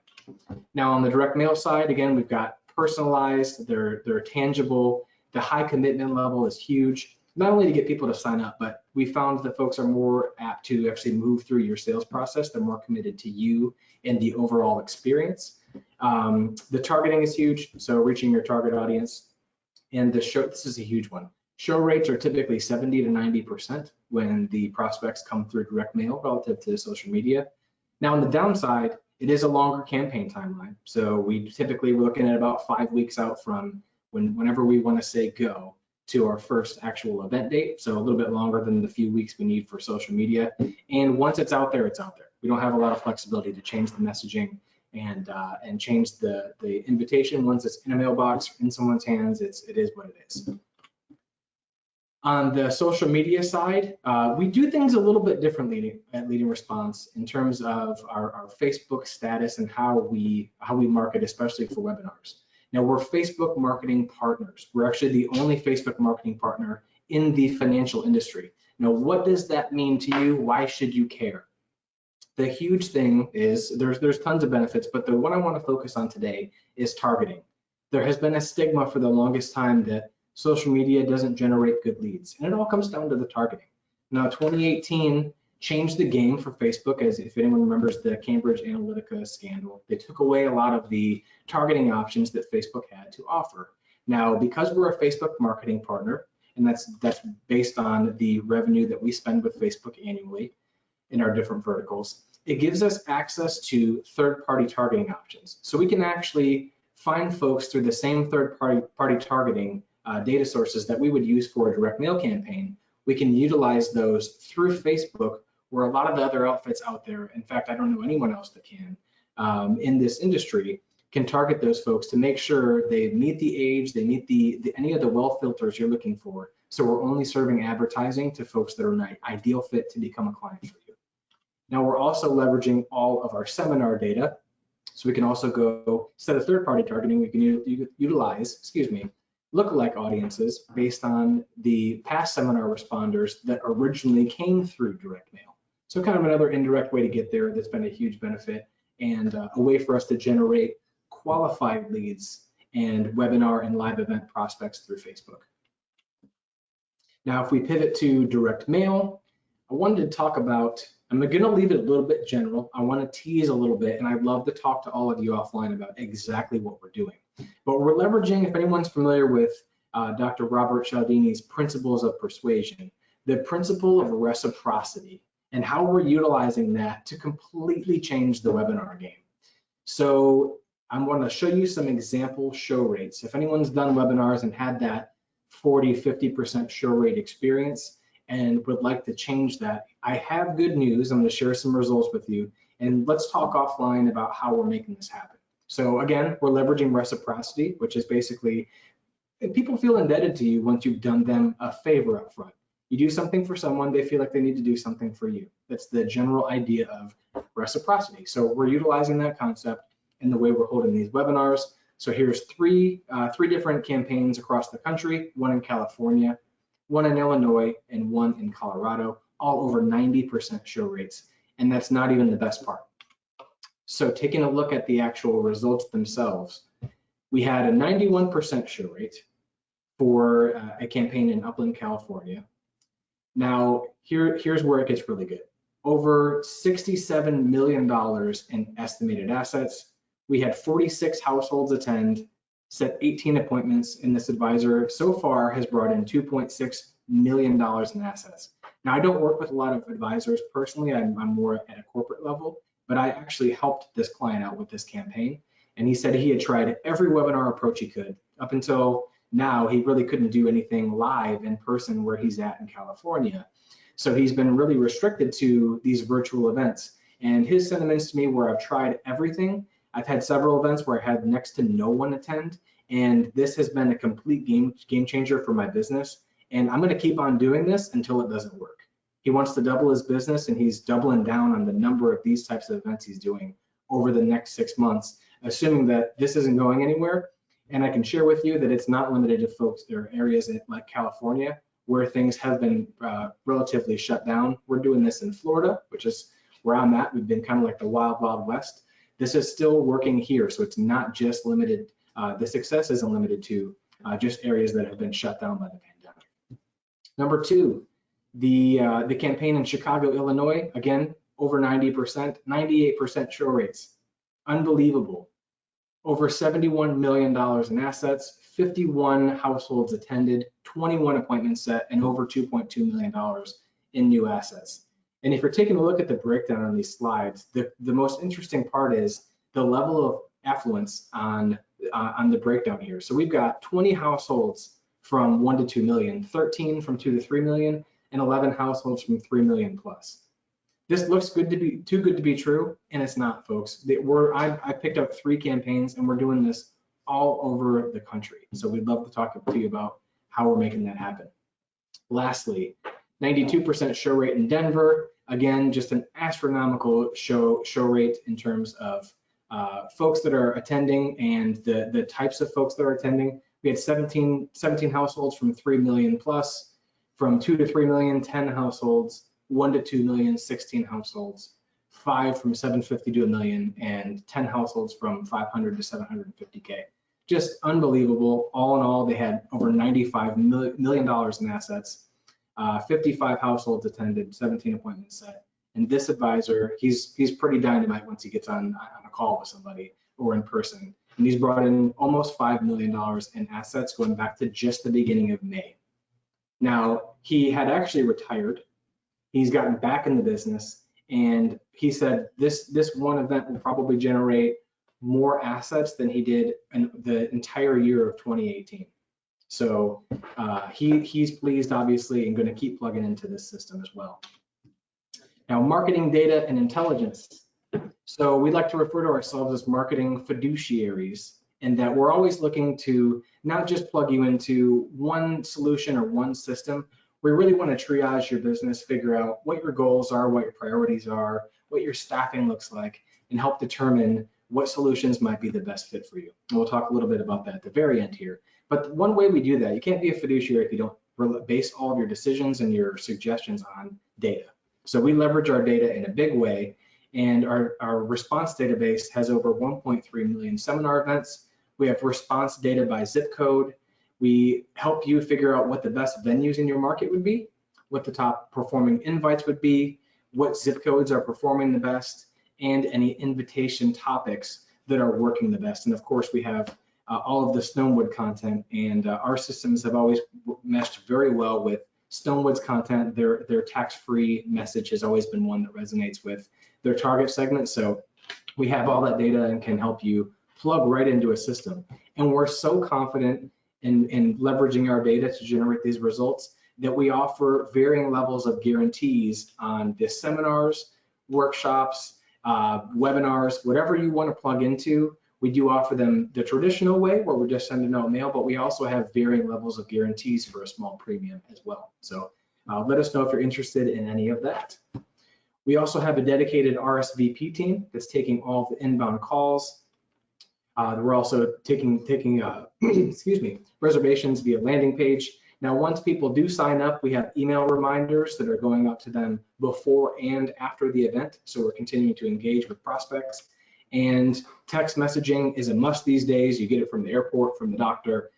Speaker 2: Now on the direct mail side, again, we've got personalized, they're tangible, the high commitment level is huge, not only to get people to sign up, but we found that folks are more apt to actually move through your sales process. They're more committed to you and the overall experience. The targeting is huge, so reaching your target audience. And this is a huge one. Show rates are typically 70 to 90% when the prospects come through direct mail relative to social media. Now, on the downside, it is a longer campaign timeline. So we're looking at about 5 weeks out from whenever we want to say go to our first actual event date. So a little bit longer than the few weeks we need for social media. And once it's out there, it's out there. We don't have a lot of flexibility to change the messaging and change the invitation. Once it's in a mailbox, in someone's hands, it is what it is. On the social media side, we do things a little bit differently at Leading Response in terms of our Facebook status and how we market, especially for webinars. Now, we're Facebook marketing partners. We're actually the only Facebook marketing partner in the financial industry. Now, what does that mean to you? Why should you care? The huge thing is there's tons of benefits, but the one I want to focus on today is targeting. There has been a stigma for the longest time that social media doesn't generate good leads, and it all comes down to the targeting. Now, 2018 changed the game for Facebook, as if anyone remembers the Cambridge Analytica scandal. They took away a lot of the targeting options that Facebook had to offer. Now, because we're a Facebook marketing partner, and that's based on the revenue that we spend with Facebook annually in our different verticals, it gives us access to third-party targeting options. So we can actually find folks through the same third-party targeting data sources that we would use for a direct mail campaign. We can utilize those through Facebook, where a lot of the other outfits out there, in fact, I don't know anyone else that can, in this industry, can target those folks to make sure they meet the age, they meet any of the well filters you're looking for. So we're only serving advertising to folks that are an ideal fit to become a client for you. Now, we're also leveraging all of our seminar data. So we can also go, instead of third-party targeting, we can utilize, lookalike audiences based on the past seminar responders that originally came through direct mail. So kind of another indirect way to get there that's been a huge benefit, and a way for us to generate qualified leads and webinar and live event prospects through Facebook. Now, if we pivot to direct mail, I wanted to talk about, I'm going to leave it a little bit general. I want to tease a little bit, and I'd love to talk to all of you offline about exactly what we're doing. But we're leveraging, if anyone's familiar with Dr. Robert Cialdini's principles of persuasion, the principle of reciprocity, and how we're utilizing that to completely change the webinar game. So I'm going to show you some example show rates. If anyone's done webinars and had that 40, 50% show rate experience and would like to change that, I have good news. I'm going to share some results with you, and let's talk offline about how we're making this happen. So again, we're leveraging reciprocity, which is basically people feel indebted to you once you've done them a favor up front. You do something for someone, they feel like they need to do something for you. That's the general idea of reciprocity. So we're utilizing that concept in the way we're holding these webinars. So here's three different campaigns across the country, one in California, one in Illinois, and one in Colorado, all over 90% show rates. And that's not even the best part. So taking a look at the actual results themselves, we had a 91% show rate for a campaign in Upland, California. Now, here's where it gets really good. Over $67 million in estimated assets. We had 46 households attend, set 18 appointments, and this advisor so far has brought in $2.6 million in assets. Now, I don't work with a lot of advisors personally. I'm more at a corporate level, but I actually helped this client out with this campaign. And he said he had tried every webinar approach he could. Up until now, he really couldn't do anything live in person where he's at in California. So he's been really restricted to these virtual events. And his sentiments to me, where I've tried everything, I've had several events where I had next to no one attend, and this has been a complete game changer for my business. And I'm going to keep on doing this until it doesn't work. He wants to double his business, and he's doubling down on the number of these types of events he's doing over the next 6 months, assuming that this isn't going anywhere. And I can share with you that it's not limited to folks. There are areas like California where things have been relatively shut down. We're doing this in Florida, which is where I'm at. We've been kind of like the wild, wild west. This is still working here, so it's not just limited. The success isn't limited to just areas that have been shut down by the pandemic. Number two, the campaign in Chicago, Illinois, again, over 90%, 98% show rates. Unbelievable. Over $71 million in assets, 51 households attended, 21 appointments set, and over $2.2 million in new assets. And if you're taking a look at the breakdown on these slides, the most interesting part is the level of affluence on the breakdown here. So we've got 20 households from 1 to 2 million, 13 from 2 to 3 million, and 11 households from 3 million plus. This looks too good to be true, and it's not, folks. I picked up 3 campaigns, and we're doing this all over the country. So we'd love to talk to you about how we're making that happen. Lastly, 92% show rate in Denver. Again, just an astronomical show rate in terms of folks that are attending and the types of folks that are attending. We had 17 households from 3 million plus, from 2 to 3 million, 10 households, 1 to 2 million, 16 households, 5 from 750 to a million, and 10 households from 500 to 750K. Just unbelievable. All in all, they had over $95 million in assets. 55 households attended, 17 appointments set. And this advisor, he's pretty dynamite once he gets on a call with somebody or in person. And he's brought in almost $5 million in assets going back to just the beginning of May. Now, he had actually retired. He's gotten back in the business, and he said this one event will probably generate more assets than he did in the entire year of 2018. So he's pleased, obviously, and going to keep plugging into this system as well. Now, marketing data and intelligence. So we like to refer to ourselves as marketing fiduciaries, in that we're always looking to not just plug you into one solution or one system. We really want to triage your business, figure out what your goals are, what your priorities are, what your staffing looks like, and help determine what solutions might be the best fit for you. And we'll talk a little bit about that at the very end here. But one way we do that, you can't be a fiduciary if you don't base all of your decisions and your suggestions on data. So we leverage our data in a big way, and our response database has over 1.3 million seminar events. We have response data by zip code. We help you figure out what the best venues in your market would be, what the top performing invites would be, what zip codes are performing the best, and any invitation topics that are working the best. And of course, we have all of the Stonewood content, and our systems have always meshed very well with Stonewood's content. Their tax-free message has always been one that resonates with their target segment. So we have all that data and can help you plug right into a system. And we're so confident in leveraging our data to generate these results that we offer varying levels of guarantees on the seminars, workshops, webinars, whatever you want to plug into. We do offer them the traditional way where we're just sending out mail, but we also have varying levels of guarantees for a small premium as well. So let us know if you're interested in any of that. We also have a dedicated RSVP team that's taking all of the inbound calls. We're also taking excuse me, reservations via landing page. Now, once people do sign up, we have email reminders that are going out to them before and after the event. So we're continuing to engage with prospects. And text messaging is a must these days. You get it from the airport, from the doctor.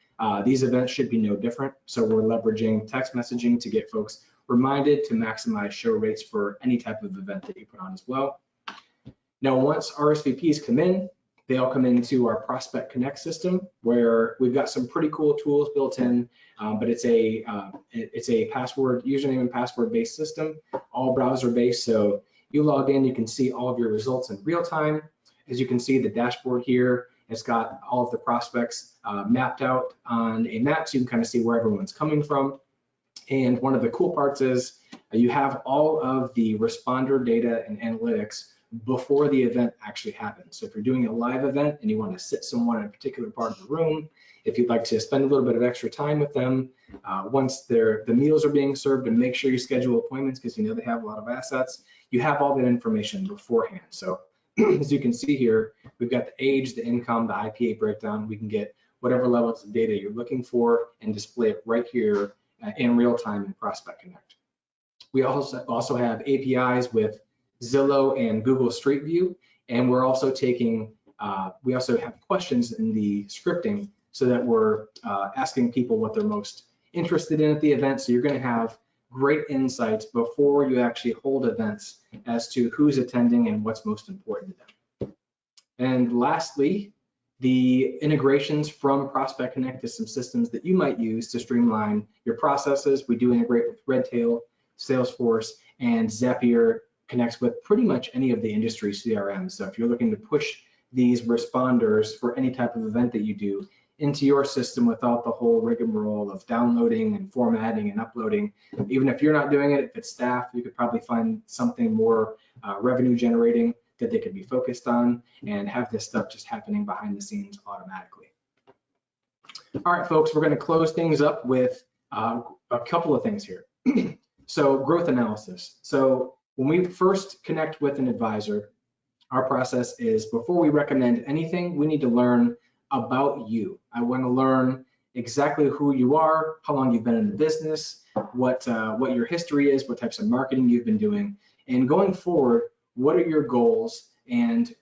Speaker 2: These events should be no different. So we're leveraging text messaging to get folks reminded to maximize show rates for any type of event that you put on as well. Now, once RSVPs come in, they all come into our Prospect Connect system, where we've got some pretty cool tools built in, but it's a password, username and password based system, all browser based. So you log in, you can see all of your results in real time. As you can see, the dashboard here, it's got all of the prospects mapped out on a map, so you can kind of see where everyone's coming from. And one of the cool parts is you have all of the responder data and analytics before the event actually happens. So if you're doing a live event and you want to sit someone in a particular part of the room, if you'd like to spend a little bit of extra time with them, once the meals are being served, and make sure you schedule appointments because you know they have a lot of assets, you have all that information beforehand. So as you can see here, we've got the age, the income, the IPA breakdown. We can get whatever levels of data you're looking for and display it right here in real time in Prospect Connect. We also have APIs with Zillow and Google Street View, and we're also taking, we also have questions in the scripting so that we're asking people what they're most interested in at the event. So you're going to have great insights before you actually hold events as to who's attending and what's most important to them. And lastly, the integrations from Prospect Connect to some systems that you might use to streamline your processes. We do integrate with Redtail, Salesforce, and Zapier connects with pretty much any of the industry CRMs. So if you're looking to push these responders for any type of event that you do into your system without the whole rigmarole of downloading and formatting and uploading, even if you're not doing it, if it's staff, you could probably find something more revenue generating that they could be focused on and have this stuff just happening behind the scenes automatically. All right, folks, we're going to close things up with a couple of things here. So growth analysis. So when we first connect with an advisor, our process is before we recommend anything, we need to learn about you. I want to learn exactly who you are, how long you've been in the business, what your history is, what types of marketing you've been doing, and going forward, what are your goals? And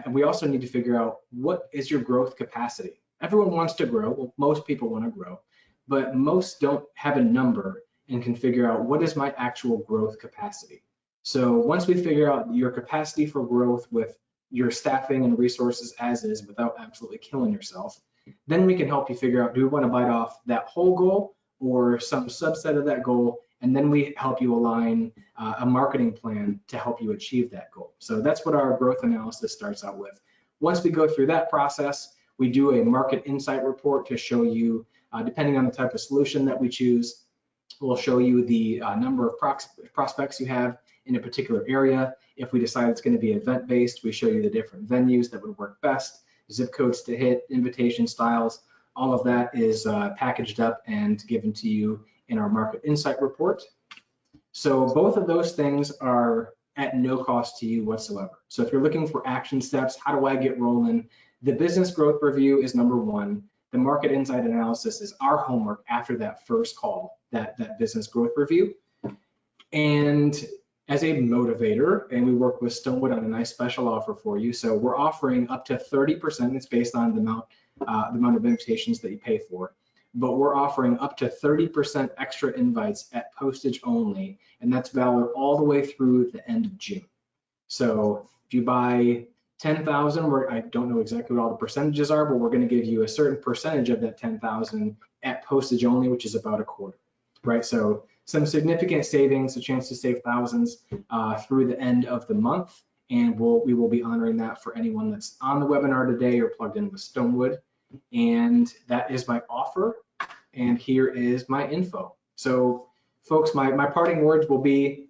Speaker 2: we also need to figure out what is your growth capacity. Everyone wants to grow. Well, most people want to grow, but most don't have a number and can figure out what is my actual growth capacity. So once we figure out your capacity for growth with your staffing and resources as is without absolutely killing yourself, then we can help you figure out, do we want to bite off that whole goal or some subset of that goal? And then we help you align a marketing plan to help you achieve that goal. So that's what our growth analysis starts out with. Once we go through that process, we do a market insight report to show you, depending on the type of solution that we choose, we'll show you the number of prospects you have in a particular area. If we decide it's going to be event-based, we show you the different venues that would work best, zip codes to hit, invitation styles. All of that is packaged up and given to you in our market insight report. So both of those things are at no cost to you whatsoever. So if you're looking for action steps, how do I get rolling? The business growth review is number one. The market insight analysis is our homework after that first call, that business growth review. And as a motivator, and we work with Stonewood on a nice special offer for you. So we're offering up to 30%. It's based on the amount of invitations that you pay for. But we're offering up to 30% extra invites at postage only, and that's valid all the way through the end of June. So if you buy 10,000, I don't know exactly what all the percentages are, but we're going to give you a certain percentage of that 10,000 at postage only, which is about a quarter, right? So some significant savings, a chance to save thousands through the end of the month, and we will be honoring that for anyone that's on the webinar today or plugged in with Stonewood. And that is my offer, and here is my info. So folks, my parting words will be,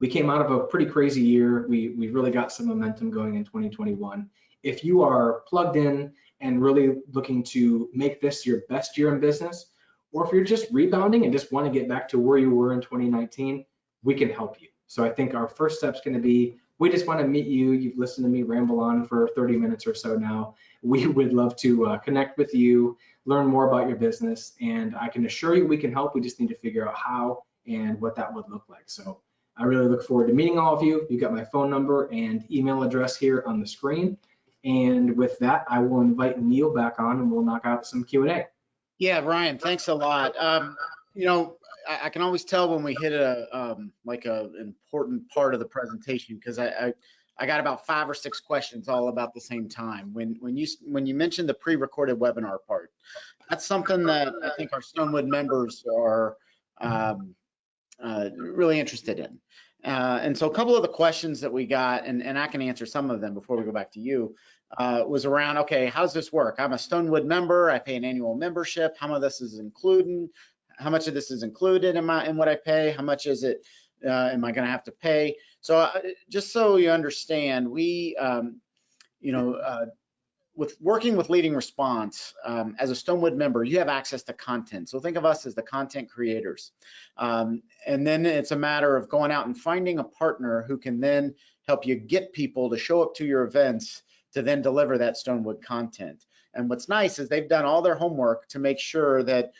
Speaker 2: we came out of a pretty crazy year. We really got some momentum going in 2021. If you are plugged in and really looking to make this your best year in business, or if you're just rebounding and just want to get back to where you were in 2019, we can help you. So I think our first step is going to be, we just want to meet you. You've listened to me ramble on for 30 minutes or so now. We would love to connect with you, learn more about your business, and I can assure you we can help. We just need to figure out how and what that would look like. So I really look forward to meeting all of you. You've got my phone number and email address here on the screen. And with that, I will invite Neil back on and we'll knock out some Q&A.
Speaker 1: Yeah, Ryan, thanks a lot. You know, I can always tell when we hit like an important part of the presentation, because I got about 5 or 6 questions all about the same time. When you mentioned the pre-recorded webinar part, that's something that I think our Stonewood members are really interested in. And so a couple of the questions that we got, and I can answer some of them before we go back to you, was around, okay, how's this work? I'm a Stonewood member, I pay an annual membership, how much of this is included in what I pay, how much is it, am I gonna have to pay? So just so you understand, we, with working with Leading Response, as a Stonewood member, you have access to content. So think of us as the content creators. And then it's a matter of going out and finding a partner who can then help you get people to show up to your events to then deliver that Stonewood content. And what's nice is they've done all their homework to make sure that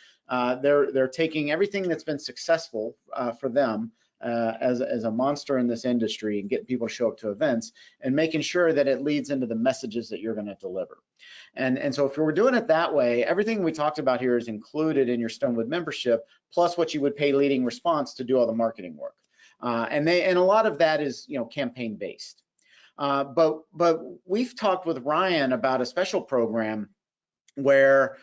Speaker 1: they're taking everything that's been successful for them as a monster in this industry and getting people to show up to events and making sure that it leads into the messages that you're going to deliver. And so if we're doing it that way, everything we talked about here is included in your Stonewood membership, plus what you would pay Leading Response to do all the marketing work. And a lot of that is, campaign based. But we've talked with Ryan about a special program where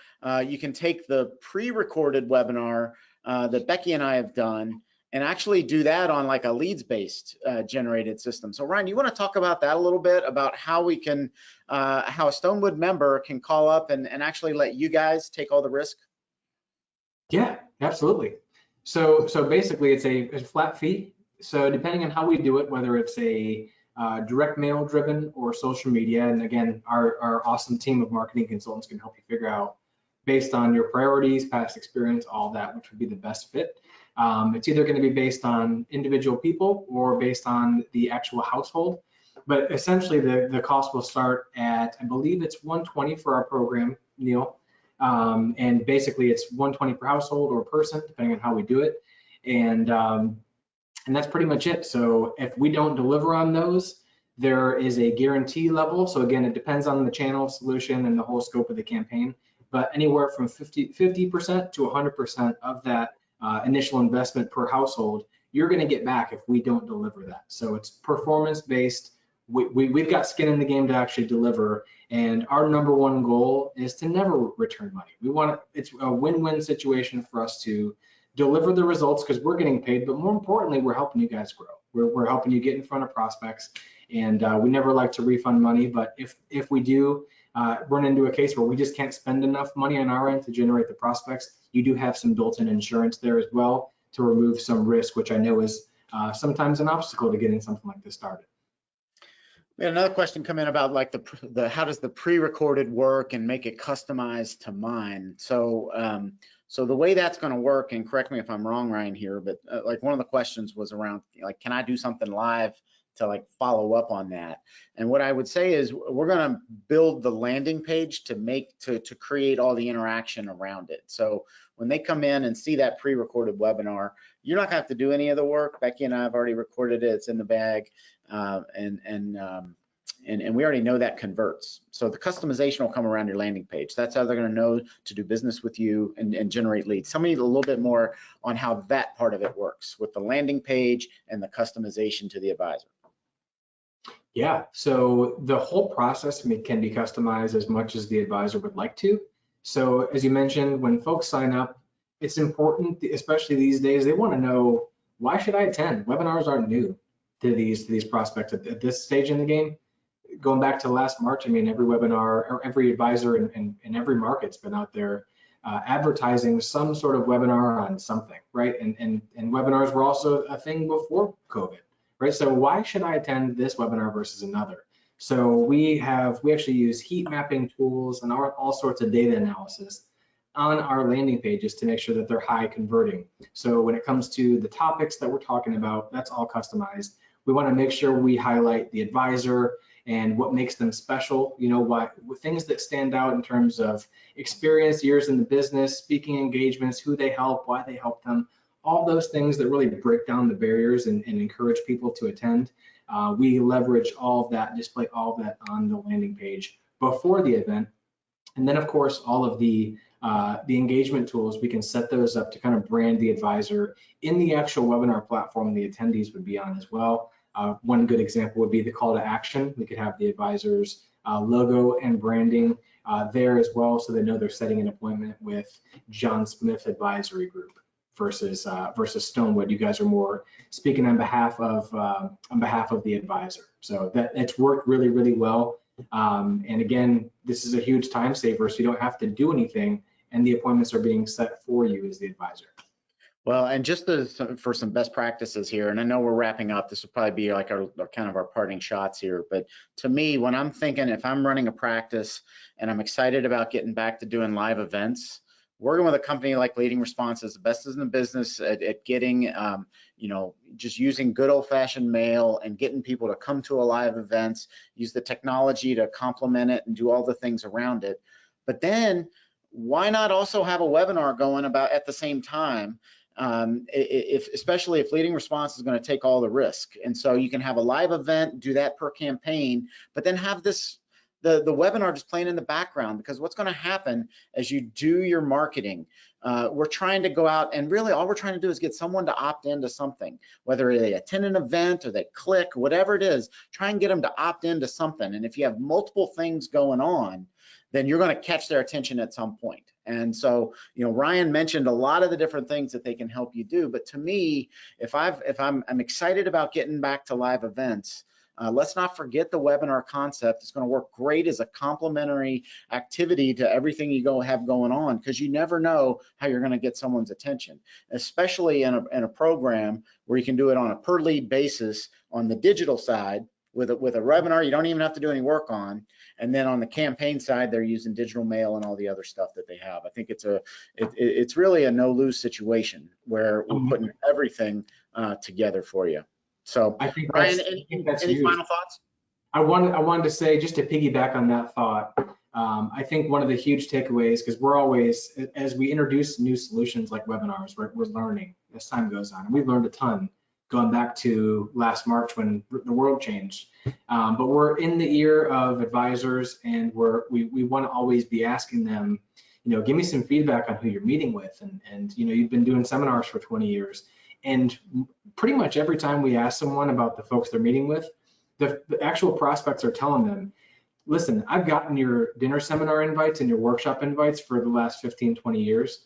Speaker 1: you can take the pre-recorded webinar that Becky and I have done and actually do that on like a leads-based generated system. So Ryan, you want to talk about that a little bit, about how we can, how a Stonewood member can call up and actually let you guys take all the risk?
Speaker 2: Yeah, absolutely. So basically it's a flat fee. So depending on how we do it, whether it's a direct mail driven or social media, and again, our awesome team of marketing consultants can help you figure out based on your priorities, past experience, all that, which would be the best fit. It's either going to be based on individual people or based on the actual household. But essentially the cost will start at, I believe it's $120 for our program, Neil. And basically it's $120 per household or person, depending on how we do it. And that's pretty much it. So if we don't deliver on those, there is a guarantee level. So again, it depends on the channel, solution, and the whole scope of the campaign. But anywhere from 50% to 100% of that initial investment per household, you're going to get back if we don't deliver that. So it's performance based. We've got skin in the game to actually deliver, and our number one goal is to never return money. It's a win-win situation for us to deliver the results because we're getting paid, but more importantly, we're helping you guys grow. We're helping you get in front of prospects, and we never like to refund money, but if we do run into a case where we just can't spend enough money on our end to generate the prospects, you do have some built-in insurance there as well to remove some risk, which I know is sometimes an obstacle to getting something like this started.
Speaker 1: We had another question come in about like the how does the pre-recorded work and make it customized to mine. So so the way that's going to work, and correct me if I'm wrong, Ryan, here, but like one of the questions was around like, can I do something live to like follow up on that? And what I would say is we're going to build the landing page to create all the interaction around it. So when they come in and see that pre-recorded webinar, you're not gonna have to do any of the work. Becky and I have already recorded it, it's in the bag, and we already know that converts. So the customization will come around your landing page. That's how they're gonna know to do business with you and generate leads. Tell me a little bit more on how that part of it works with the landing page and the customization to the advisor.
Speaker 2: Yeah, so the whole process can be customized as much as the advisor would like to. So as you mentioned, when folks sign up, it's important, especially these days, they want to know, why should I attend? Webinars aren't new to these prospects at this stage in the game. Going back to last March, I mean, every webinar or every advisor in every market's been out there advertising some sort of webinar on something, right? And webinars were also a thing before COVID, right? So why should I attend this webinar versus another? So we actually use heat mapping tools and all sorts of data analysis on our landing pages to make sure that they're high converting. So when it comes to the topics that we're talking about, that's all customized. We want to make sure we highlight the advisor and what makes them special, you know, what things that stand out in terms of experience, years in the business, speaking engagements, who they help, why they help them, all those things that really break down the barriers and encourage people to attend. We leverage all of that, display all of that on the landing page before the event. And then of course, all of the engagement tools, we can set those up to kind of brand the advisor in the actual webinar platform the attendees would be on as well. One good example would be the call to action. We could have the advisor's logo and branding there as well, so they know they're setting an appointment with John Smith Advisory Group versus Stonewood. You guys are more speaking on behalf of the advisor. So it's worked really, really well. And again, this is a huge time saver, so you don't have to do anything, and the appointments are being set for you as the advisor.
Speaker 1: Well, and just for some best practices here, and I know we're wrapping up, this will probably be like our kind of our parting shots here, but to me, when I'm thinking, if I'm running a practice and I'm excited about getting back to doing live events, working with a company like Leading Response is the best in the business at getting, you know, just using good old-fashioned mail and getting people to come to a live events, use the technology to complement it and do all the things around it. But then why not also have a webinar going about at the same time? Especially if Leading Response is going to take all the risk. And so you can have a live event, do that per campaign, but then have this the webinar just playing in the background, because what's going to happen as you do your marketing, we're trying to go out and really all we're trying to do is get someone to opt into something, whether they attend an event or they click, whatever it is, try and get them to opt into something. And if you have multiple things going on, then you're going to catch their attention at some point. And so, you know, Ryan mentioned a lot of the different things that they can help you do. But to me, if I'm excited about getting back to live events, let's not forget the webinar concept. It's going to work great as a complementary activity to everything you have going on, because you never know how you're going to get someone's attention, especially in a program where you can do it on a per lead basis on the digital side. With a webinar, you don't even have to do any work on. And then on the campaign side, they're using digital mail and all the other stuff that they have. I think it's really a no-lose situation where we're putting everything together for you. So,
Speaker 2: I think
Speaker 1: Ryan,
Speaker 2: that's
Speaker 1: any
Speaker 2: huge.
Speaker 1: final thoughts?
Speaker 2: I wanted to say, just to piggyback on that thought, I think one of the huge takeaways, because we're always, as we introduce new solutions like webinars, we're learning as time goes on. And we've learned a ton going back to last March when the world changed. But we're in the ear of advisors, and we want to always be asking them, you know, give me some feedback on who you're meeting with. And you know, you've been doing seminars for 20 years. And pretty much every time we ask someone about the folks they're meeting with, the actual prospects are telling them, listen, I've gotten your dinner seminar invites and your workshop invites for the last 15, 20 years.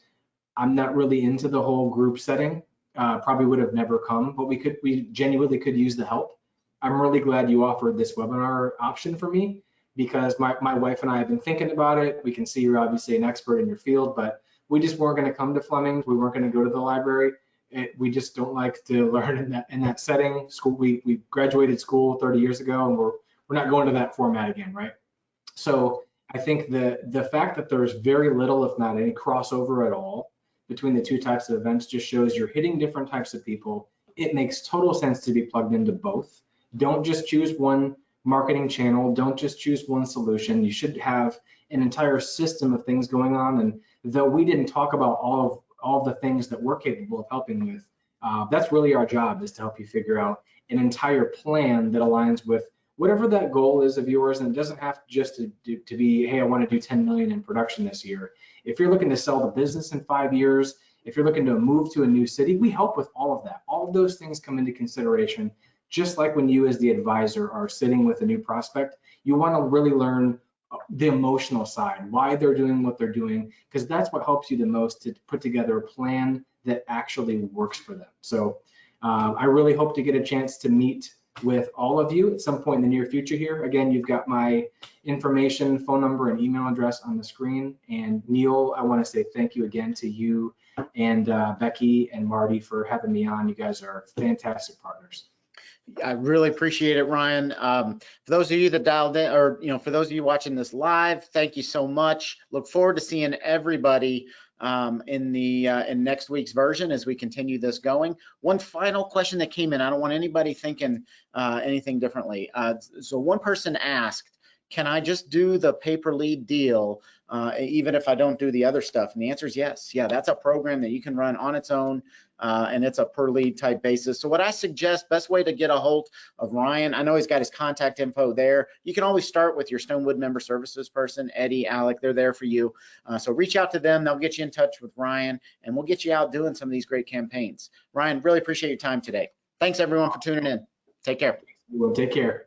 Speaker 2: I'm not really into the whole group setting. Probably would have never come, but we genuinely could use the help. I'm really glad you offered this webinar option for me, because my wife and I have been thinking about it. We can see you're obviously an expert in your field, but we just weren't going to come to Fleming's. We weren't going to go to the library. We just don't like to learn in that setting. School, we graduated school 30 years ago, and we're not going to that format again, right? So I think the fact that there's very little, if not any, crossover at all between the two types of events just shows you're hitting different types of people. It makes total sense to be plugged into both. Don't just choose one marketing channel. Don't just choose one solution. You should have an entire system of things going on. And though we didn't talk about all of the things that we're capable of helping with, that's really our job, is to help you figure out an entire plan that aligns with whatever that goal is of yours. And it doesn't have just to be, hey, I want to do 10 million in production this year. If you're looking to sell the business in 5 years, if you're looking to move to a new city, we help with all of that. All of those things come into consideration. Just like when you as the advisor are sitting with a new prospect, you want to really learn the emotional side, why they're doing what they're doing, because that's what helps you the most to put together a plan that actually works for them. So I really hope to get a chance to meet with all of you at some point in the near future here. Again, you've got my information, phone number, and email address on the screen. And Neil, I want to say thank you again to you and Becky and Marty for having me on. You guys are fantastic partners.
Speaker 1: I really appreciate it, Ryan. For those of you that dialed in, or for those of you watching this live, thank you so much. Look forward to seeing everybody in next week's version as we continue this going. One final question that came in. I don't want anybody thinking anything differently. So one person asked, can I just do the pay-per lead deal even if I don't do the other stuff? And the answer is yes. Yeah, that's a program that you can run on its own, and it's a per lead type basis. So what I suggest, best way to get a hold of Ryan, I know he's got his contact info there. You can always start with your Stonewood member services person, Eddie, Alec, they're there for you. So reach out to them, they'll get you in touch with Ryan, and we'll get you out doing some of these great campaigns. Ryan, really appreciate your time today. Thanks everyone for tuning in. Take care.
Speaker 2: Well, take care.